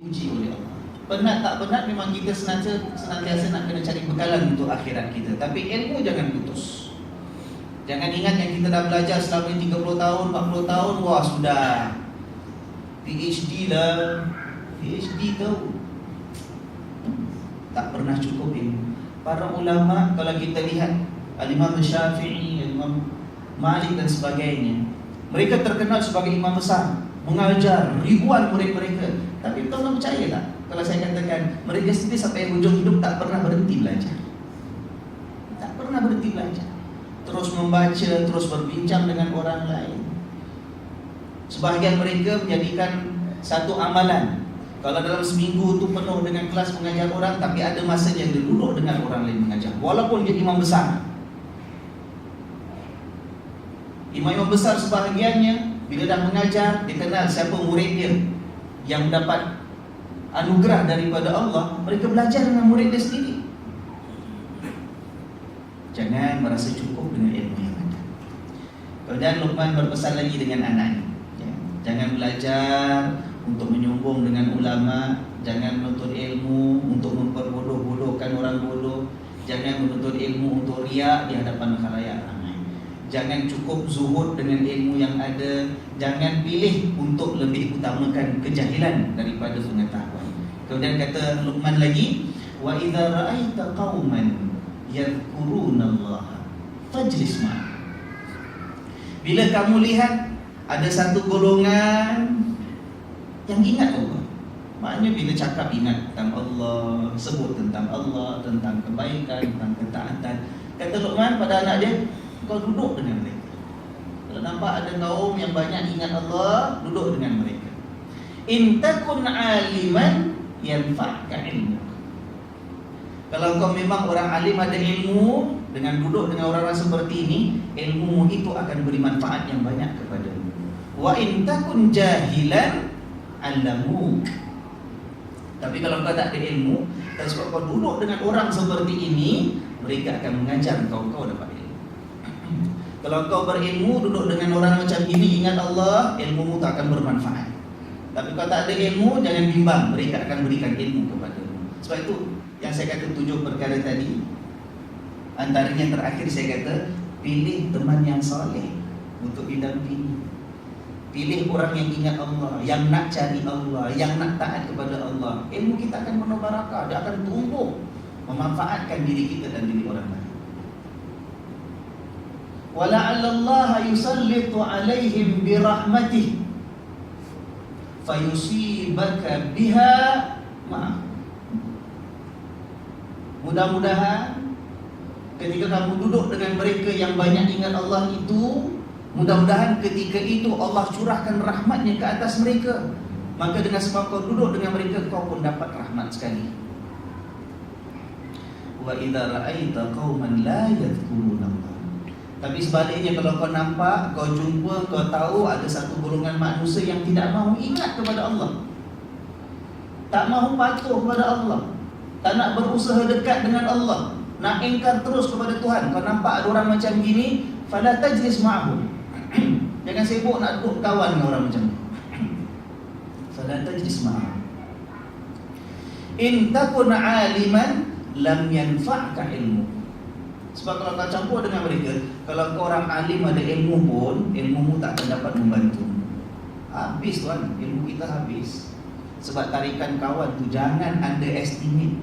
uji oleh Allah. Penat tak penat memang kita senantiasa nak kena cari bekalan untuk akhirat kita. Tapi ilmu jangan putus. Jangan ingat yang kita dah belajar selama 30 tahun, 40 tahun, wah sudah PhD lah. PhD tahu tak pernah cukup ilmu. Para ulama kalau kita lihat Al-Imam Syafi'i, Al-Imam Malik dan sebagainya, mereka terkenal sebagai imam besar, mengajar ribuan murid mereka. Tapi tolong percaya tak kalau saya katakan mereka sendiri sampai hujung hidup tak pernah berhenti belajar. Tak pernah berhenti belajar. Terus membaca, terus berbincang dengan orang lain. Sebahagian mereka menjadikan satu amalan, kalau dalam seminggu itu penuh dengan kelas mengajar orang, tapi ada masanya dia duduk dengan orang lain mengajar, walaupun dia imam besar. Imam besar sebahagiannya bila dah mengajar, dia kenal siapa murid dia yang mendapat anugerah daripada Allah, mereka belajar dengan murid dia sendiri. Jangan merasa cukup dengan ilmu yang ada. Kemudian Luqman berpesan lagi dengan anaknya, jangan belajar untuk menyombong dengan ulama, jangan menuntut ilmu untuk memperbodoh-bodohkan orang bodoh, jangan menuntut ilmu untuk riak di hadapan khalayak ramai. Jangan cukup zuhud dengan ilmu yang ada, jangan pilih untuk lebih utamakan kejahilan daripada pengetahuan. Kemudian kata Luqman lagi, wa idza ra'aita qauman yadhkurunallaha fajlis ma. Bila kamu lihat ada satu golongan yang ingat Allah, maknanya bila cakap ingat tentang Allah, sebut tentang Allah, tentang kebaikan, tentang ketaatan, kata Luqman pada anak dia, kau duduk dengan mereka. Kalau nampak ada kaum yang banyak ingat Allah, duduk dengan mereka. In takun aliman yanfa'ka ilmu. Kalau kau memang orang alim, ada ilmu, dengan duduk dengan orang-orang seperti ini, ilmu itu akan beri manfaat yang banyak kepadamu. Wa in takun jahilan alamu. Tapi kalau kau tak ada ilmu, dan sebab kau duduk dengan orang seperti ini, mereka akan mengajar kau dapat ilmu. Kalau kau berilmu, duduk dengan orang macam ini, ingat Allah, ilmumu tak akan bermanfaat. Tapi kalau tak ada ilmu, jangan bimbang, mereka akan berikan ilmu kepadamu. Sebab itu yang saya kata 7 perkara tadi, antaranya terakhir saya kata, pilih teman yang soleh untuk didampingi. Pilih orang yang ingat Allah, yang nak cari Allah, yang nak taat kepada Allah. Ilmu kita akan penuh barakah, dia akan tumbuh, memanfaatkan diri kita dan diri orang lain. Wala'allallaha yusallitu alaihim birahmatih fayusibaka biha ma'ah. Mudah-mudahan ketika kamu duduk dengan mereka yang banyak ingat Allah itu, mudah-mudahan ketika itu Allah curahkan rahmatnya ke atas mereka. Maka dengan sebab kau duduk dengan mereka, kau pun dapat rahmat sekali. Wa idza ra'aita qauman la yadhkuruna Allah. Tapi sebaliknya, kalau kau nampak, kau jumpa, kau tahu ada satu golongan manusia yang tidak mahu ingat kepada Allah, tak mahu patuh kepada Allah, tak nak berusaha dekat dengan Allah, nak ingkar terus kepada Tuhan. Kau nampak ada orang macam gini, fala tajlis ma'hum. Jangan sibuk nak duduk kawan dengan orang macam ni. Fala tajlis ma'hum. In takun aliman lam yanfa'ka ilmu. Sebab kalau kau campur dengan mereka, kalau kau orang alim ada ilmu pun, ilmumu tak akan dapat membantu. Habis tuan, ilmu kita habis. Sebab tarikan kawan tu jangan underestimate.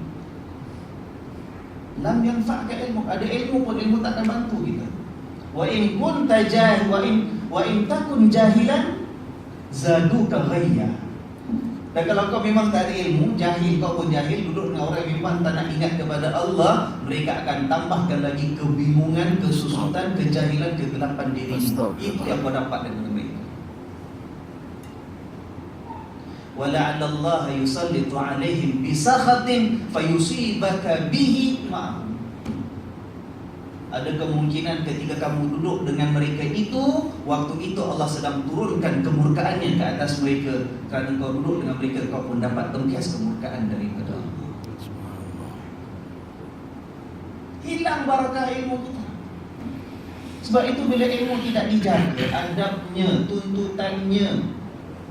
Lam yanfa'ka ilmu. Ada ilmu pun ilmu tak akan bantu kita. Wa in kunta jahil wa in takun jahilan zaduka ghayya. Dan kalau kau memang tak ada ilmu, jahil, kau pun jahil, duduk dengan orang yang memang tak nak ingat kepada Allah, mereka akan tambahkan lagi kebingungan, kesusutan, kejahilan, kegelapan diri. Itu yang kau dapat dengan mereka. Wala'allallaha yusallitu alaihim bisakhatin fayusibaka bihi ma'ahum. Ada kemungkinan ketika kamu duduk dengan mereka itu, waktu itu Allah sedang turunkan kemurkaannya ke atas mereka. Kerana kau duduk dengan mereka, kau pun dapat tempias kemurkaan daripada Allah. Hilang barakah ilmu kita. Sebab itu bila ilmu tidak dijaga, adabnya, tuntutannya,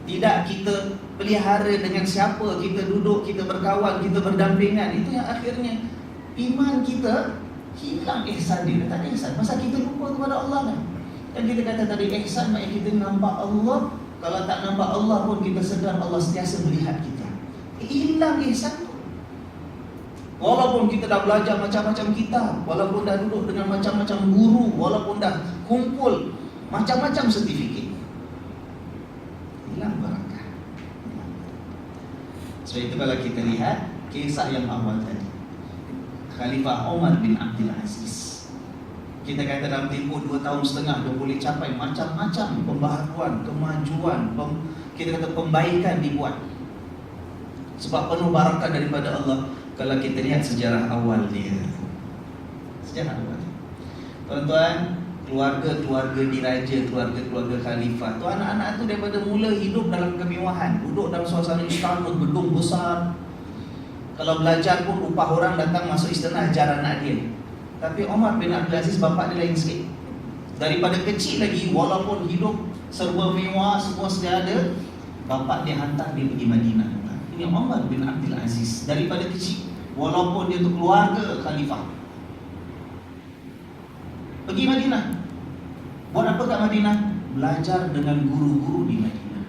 Tidak kita pelihara dengan siapa kita duduk, kita berkawan, kita berdampingan. Itu yang akhirnya iman kita hilang ihsan dia. Tak ada ihsan. Masa kita lupa kepada Allah kan. Dan kita kata tadi ihsan maknanya kita nampak Allah. Kalau tak nampak Allah pun kita sedar Allah sentiasa melihat kita. Hilang ihsan tu. Walaupun kita dah belajar macam-macam kitab, walaupun dah duduk dengan macam-macam guru, walaupun dah kumpul macam-macam sertifikat, hilang barakah. Sebab itu kalau kita lihat kisah yang awal tadi, Khalifah Umar bin Abdul Aziz, kita kata dalam tempoh 2 tahun setengah dia boleh capai macam-macam pembaharuan, kemajuan, kita kata pembaikan dibuat. Sebab penuh barakah daripada Allah. Kalau kita lihat sejarah awal dia, sejarah awal, tuan-tuan, keluarga-keluarga diraja, keluarga-keluarga khalifah tu, anak-anak tu daripada mula hidup dalam kemewahan, duduk dalam suasana istana, gedung besar. Kalau belajar pun upah orang datang masuk istana ajar anak dia. Tapi Umar bin Abdul Aziz bapak dia lain sikit. Daripada kecil lagi, walaupun hidup serba mewah, semua sedia ada, bapak dia hantar dia pergi Madinah. Ini Umar bin Abdul Aziz daripada kecil, walaupun dia tu keluarga khalifah, pergi Madinah. Buat apa kat Madinah? Belajar dengan guru-guru di Madinah.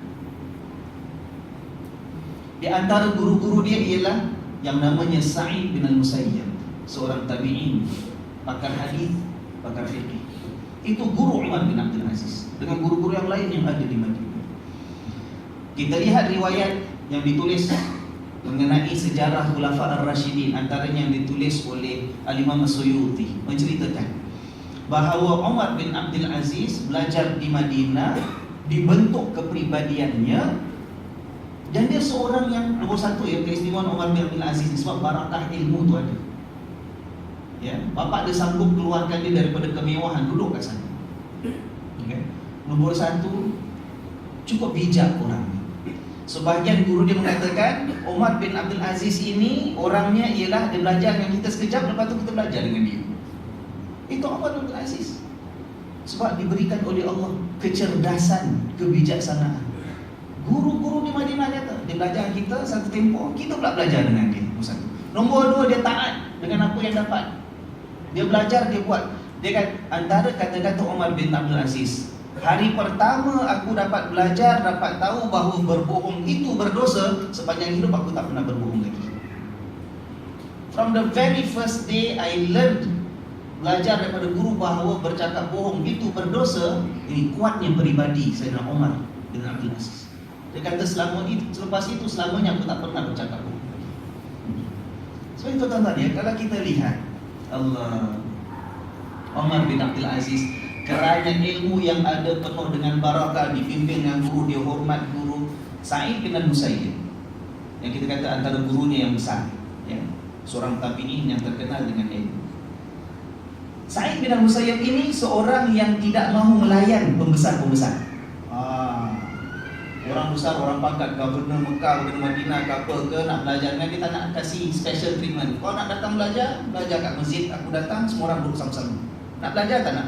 Di antara guru-guru dia ialah yang namanya Sa'id bin al-Musayyab, seorang tabi'in, pakar hadis, pakar fiqh. Itu guru Umar bin Abdul Aziz dengan guru-guru yang lain yang ada di Madinah. Kita lihat riwayat yang ditulis mengenai sejarah Khulafa Ar-Rasyidin, antaranya yang ditulis oleh Al-Imam As-Suyuti, menceritakan bahawa Umar bin Abdul Aziz belajar di Madinah, dibentuk kepribadiannya, dan dia seorang yang nombor satu ya, keistimewaan Umar bin Abdul Aziz sebab barakah ilmu tu ada. Ya, bapak dia sanggup keluarkan dia daripada kemewahan, duduk kat sana. Okay. Nombor satu, cukup bijak orangnya. Sebahagian guru dia mengatakan Umar bin Abdul Aziz ini orangnya ialah dia belajar dengan kita sekejap, lepas tu kita belajar dengan dia. Itu Umar bin Abdul Aziz. Sebab diberikan oleh Allah kecerdasan, kebijaksanaan. Guru-guru di Madinah kata dia belajar kita satu tempoh, kita pula belajar dengan dia. Nombor dua, dia taat dengan apa yang dapat. Dia belajar, dia buat. Dia kata, antara kata-kata Umar bin Abdul Aziz, hari pertama aku dapat belajar, dapat tahu bahawa berbohong itu berdosa. Sepanjang hidup aku tak pernah berbohong lagi. From the very first day I learned, belajar daripada guru bahawa bercakap bohong itu berdosa. Ini kuatnya peribadi Sayyidina Umar bin Abdul Aziz. Dia kata selepas itu selamanya aku tak pernah bercakap bohong. Sebab itu tuan-tuan ya, kalau kita lihat Allah, Umar bin Abdul Aziz, kerana ilmu yang ada penuh dengan barakah, dipimpin dengan guru, dia hormat guru. Sa'id bin al-Musayyib, yang kita kata antara gurunya yang besar ya, seorang tabi'in yang terkenal dengan ilmu. Sa'id bin al-Musayyib ini seorang yang tidak mahu melayan pembesar-pembesar. Orang besar, orang pangkat, Gubernur Mekah, Gubernur Madinah ke apa ke, nak belajar dengan kita nak kasih special treatment. Kalau nak datang belajar kat masjid, aku datang, semua orang duduk sama-sama. Nak belajar tak nak?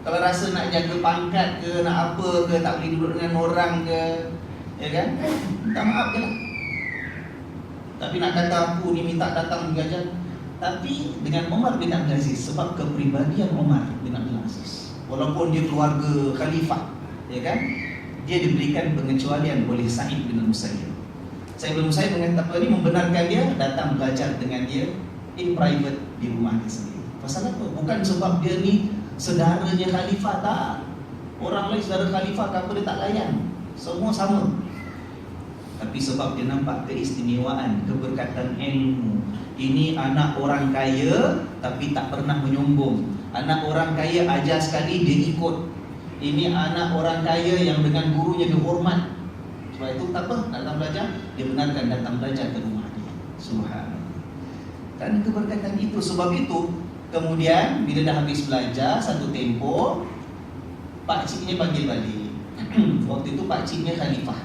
Kalau rasa nak jaga pangkat ke, nak apa ke, tak boleh duduk dengan orang ke, ya kan? Minta maaf je lah. Tapi nak kata aku ni minta datang belajar. Tapi dengan Umar bin Abdul Aziz, sebab kepribadian Umar bin Abdul Aziz, walaupun dia keluarga khalifah, ya kan, dia diberikan pengecualian oleh Sa'id bin al-Musayyib. Sa'id bin al-Musayyib membenarkan dia datang belajar dengan dia in private di rumah dia sendiri. Pasal apa? Bukan sebab dia ni saudaranya khalifah, tak. Orang lain saudara khalifah, apa dia tak layan. Semua sama. Tapi sebab dia nampak keistimewaan, keberkatan ilmu. Ini anak orang kaya tapi tak pernah menyombong. Anak orang kaya ajar sekali dia ikut. Ini anak orang kaya yang dengan gurunya dihormat. Sebab itu tak apa, datang belajar, dia benarkan datang belajar ke rumah dia. Subhanallah. Dan keberkatan itu, sebab itu kemudian bila dah habis belajar satu tempoh, pakciknya panggil balik. Waktu itu pakciknya khalifah.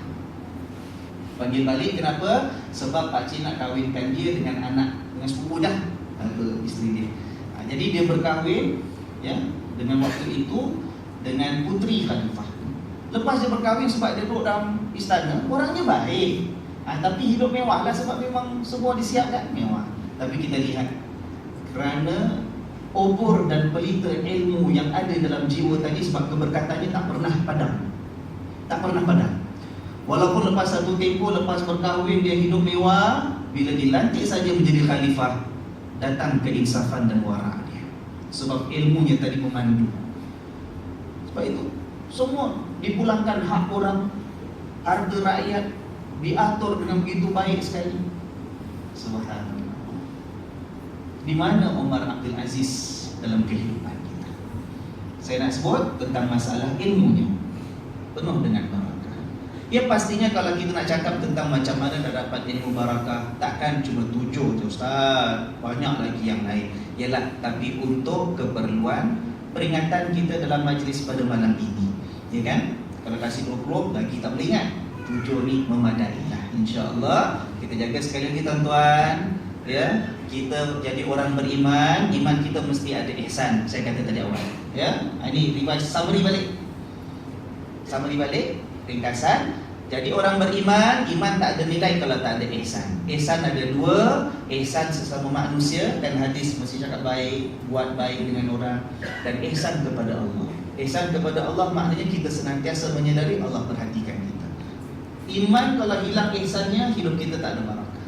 Panggil balik, kenapa? Sebab pakcik nak kahwinkan dia dengan anak, dengan sepupu dah, isteri dia. Jadi dia berkahwin ya, dengan waktu itu dengan puteri khalifah. Lepas dia berkahwin, sebab dia duduk dalam istana, orangnya baik. Tapi hidup mewah lah sebab memang semua disiapkan mewah. Tapi kita lihat, kerana obor dan pelita ilmu yang ada dalam jiwa tadi, sebab keberkatannya tak pernah padam. Tak pernah padam. Walaupun lepas satu tempoh, lepas berkahwin dia hidup mewah, bila dilantik saja menjadi khalifah, datang keinsafan dan wara dia. Sebab ilmunya tadi memandu. Sebab itu semua dipulangkan hak orang, harta rakyat diatur dengan begitu baik sekali. Subhanallah. Di mana Umar Abdul Aziz dalam kehidupan kita? Saya nak sebut tentang masalah ilmunya, penuh dengan barakah. Ya pastinya kalau kita nak cakap tentang macam mana nak dapat ilmu barakah, takkan cuma 7 je Ustaz, banyak lagi yang lain. Yalah, tapi untuk keperluan peringatan kita dalam majlis pada malam ini, ya kan? Kalau kasih 20 lagi tak boleh ingat, 7 ni memadai lah. InsyaAllah kita jaga sekali lagi tuan-tuan, ya. Kita jadi orang beriman, iman kita mesti ada ihsan. Saya kata tadi awal, ya. Ini riwayat summary balik, ringkasan. Jadi orang beriman, iman tak ada nilai kalau tak ada ihsan. Ihsan ada 2, ihsan sesama manusia, dan hadis mesti cakap baik, buat baik dengan orang, dan ihsan kepada Allah. Ihsan kepada Allah maknanya kita senantiasa menyedari Allah perhatikan kita. Iman kalau hilang ihsannya, hidup kita tak ada barakah.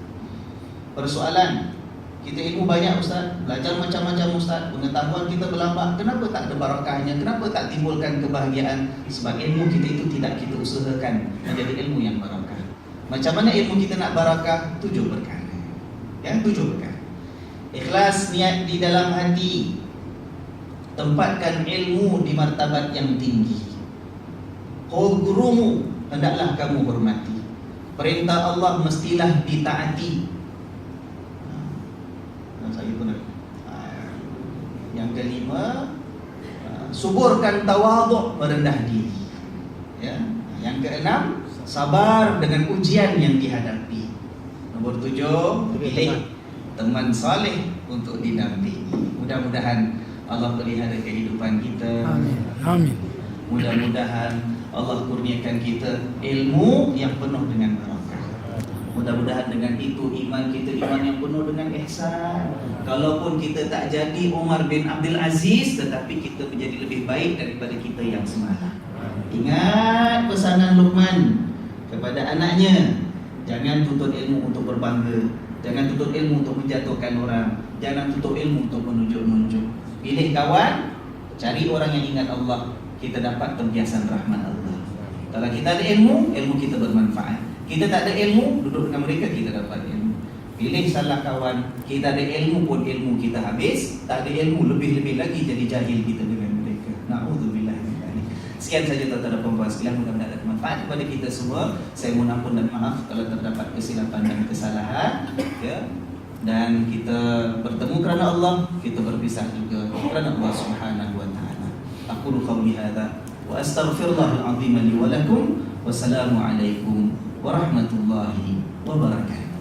Persoalan, kita ilmu banyak Ustaz, belajar macam-macam Ustaz, pengetahuan kita berlambak, kenapa tak ada barakahnya? Kenapa tak timbulkan kebahagiaan? Sebab ilmu kita itu tidak kita usahakan menjadi ilmu yang barakah. Macam mana ilmu kita nak barakah? 7 perkara. Ya, 7 perkara. Ikhlas niat di dalam hati, tempatkan ilmu di martabat yang tinggi. Qul gurumu, hendaklah kamu hormati. Perintah Allah mestilah ditaati. Saya pun yang kelima, suburkan tawaduk, merendah diri, ya. Yang keenam, sabar dengan ujian yang dihadapi. Nombor 7, pilih teman saleh untuk didampingi. Mudah-mudahan Allah pelihara kehidupan kita. Amin. Mudah-mudahan Allah kurniakan kita ilmu yang penuh dengan barakah. Mudah-mudahan dengan itu iman kita iman yang penuh dengan ihsan. Kalaupun kita tak jadi Umar bin Abdul Aziz, tetapi kita menjadi lebih baik daripada kita yang semalam. Ingat pesanan Luqman kepada anaknya, jangan tuntut ilmu untuk berbangga, jangan tuntut ilmu untuk menjatuhkan orang, jangan tuntut ilmu untuk menunjuk-nunjuk. Pilih kawan, cari orang yang ingat Allah, kita dapat pembiasan rahmat Allah. Kalau kita ada ilmu, ilmu kita bermanfaat. Kita tak ada ilmu, duduk dengan mereka kita dapat ilmu. Pilih salah kawan, kita ada ilmu pun ilmu kita habis, tak ada ilmu lebih-lebih lagi jadi jahil kita dengan mereka. Na'udzubillah min dzalik. Sekian saja tuan-tuan dan puan-puan sekalian, mudah-mudahan ada manfaat kepada kita semua. Saya mohon ampun dan maaf kalau terdapat kesilapan dan kesalahan, ya. Dan kita bertemu kerana Allah, kita berpisah juga kerana Allah Subhanahu wa taala. Aqulu qawli hadza wa astaghfirullahal azim li wa lakum. Wassalamu alaikum warahmatullahi wabarakatuh.